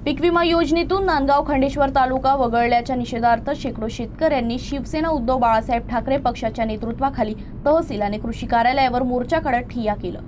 पीक विमा योजनेतून नांदगाव खंडेश्वर तालुका वगळल्याच्या निषेधार्थ शेकडो शेतकऱ्यांनी शिवसेना उद्धव बाळासाहेब ठाकरे पक्षाच्या नेतृत्वाखाली तहसील आणि कृषी कार्यालयावर मोर्चा काढत ठिय्या केलं।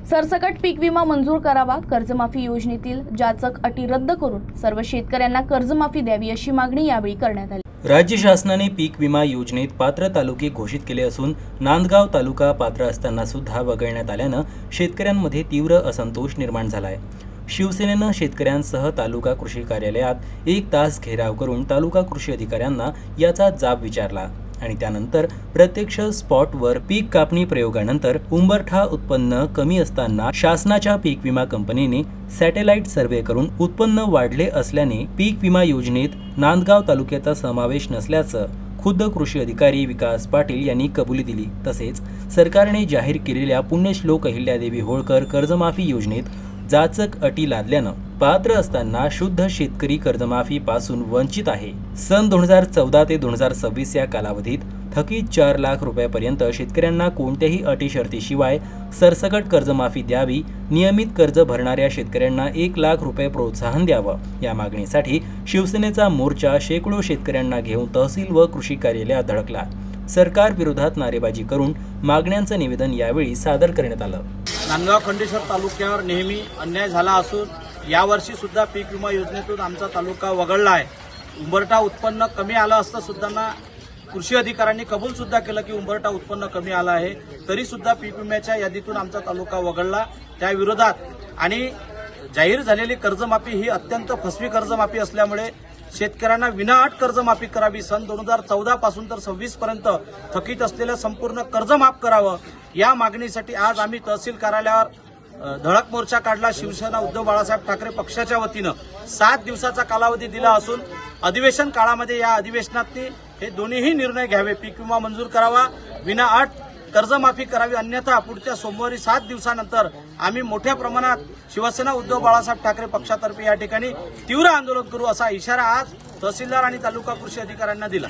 सरसकट पीक विमा मंजूर करावा, कर्जमाफी योजनेतील जाचक अटी रद्द करून सर्व शेतकऱ्यांना कर्जमाफी द्यावी अशी मागणी यावेळी करण्यात आली। राज्य शासनाने पीक विमा योजनेत पात्र तालुके घोषित केले असून नांदगाव तालुका पात्र असताना सुद्धा वगळण्यात आल्यानं शेतकऱ्यांमध्ये तीव्र असंतोष निर्माण झाला आहे। शिवसेनेनं शेतकऱ्यांसह तालुका कृषी कार्यालयात 1 तास घेराव करून तालुका कृषी अधिकाऱ्यांना याचा जाब विचारला आणि त्यानंतर प्रत्यक्ष स्पॉटवर पीक कापणी प्रयोगानंतर उंबरठा उत्पन्न कमी असताना शासनाच्या पीक विमा कंपनीने सॅटेलाइट सर्व्हे करून उत्पन्न वाढले असल्याने पीक विमा योजनेत नांदगाव तालुक्याचा समावेश नसल्याचं खुद्द कृषी अधिकारी विकास पाटील यांनी कबुली दिली। तसेच सरकारने जाहीर केलेल्या पुण्यश्लोक अहिल्यादेवी होळकर कर्जमाफी योजनेत जाचक अटी लादल्यानं पात्र असताना शुद्ध शेतकरी कर्जमाफी पासून वंचित आहे। सन 2014 ते 2026 या कालावधीत थकीत 4 लाख रुपयापर्यंत शेतकऱ्यांना कोणत्याही अटी शर्तीशिवाय सरसकट कर्जमाफी द्यावी, नियमित कर्ज भरणाऱ्या शेतकऱ्यांना 1 लाख रुपये प्रोत्साहन द्यावं या मागणीसाठी शिवसेनेचा मोर्चा शेकडो शेतकऱ्यांना घेऊन तहसील व कृषी कार्यालयात धडकला। सरकार विरोधात नारेबाजी करून मागण्यांचं निवेदन यावेळी सादर करण्यात आलं। नांदगाव खंडेश्वर तालुक्यावर नेहमी अन्याय झाला असून यावर्षी सुद्धा पीक विमा योजनेतून आमचा तालुका वगळला आहे। उंबरठा उत्पन्न कमी आलं असतं सुद्धा कृषी अधिकाऱ्यांनी कबूल सुद्धा केलं की उंबरठा उत्पन्न कमी आलं आहे, तरी सुद्धा पीक विम्याच्या यादीतून आमचा तालुका वगळला। त्या विरोधात आणि जाहीर झालेली कर्जमाफी ही अत्यंत फसवी कर्जमाफी असल्यामुळे शेतकऱ्यांना विनाअट कर्जमाफी करावी, सन 2014 पासून तर 26 पर्यंत थकीत असलेलं संपूर्ण कर्ज माफ करावं या मागणीसाठी आज आम्ही तहसील कार्यालयावर धडक मोर्चा काढला। शिवसेना उद्धव बाळासाहेब ठाकरे पक्षाच्या वतीनं 7 दिवसाचा कालावधी दिला असून अधिवेशन काळामध्ये या अधिवेशनात हे दोन्हीही निर्णय घ्यावे, पीक विमा मंजूर करावा, विनाअट कर्जमाफी करावी, अन्यथा पुढच्या सोमवारी 7 दिवसानंतर आम्ही मोठ्या प्रमाणात शिवसेना उद्धव बाळासाहेब ठाकरे पक्षातर्फे या ठिकाणी तीव्र आंदोलन करू असा इशारा आज तहसीलदार आणि तालुका कृषी अधिकाऱ्यांना दिला।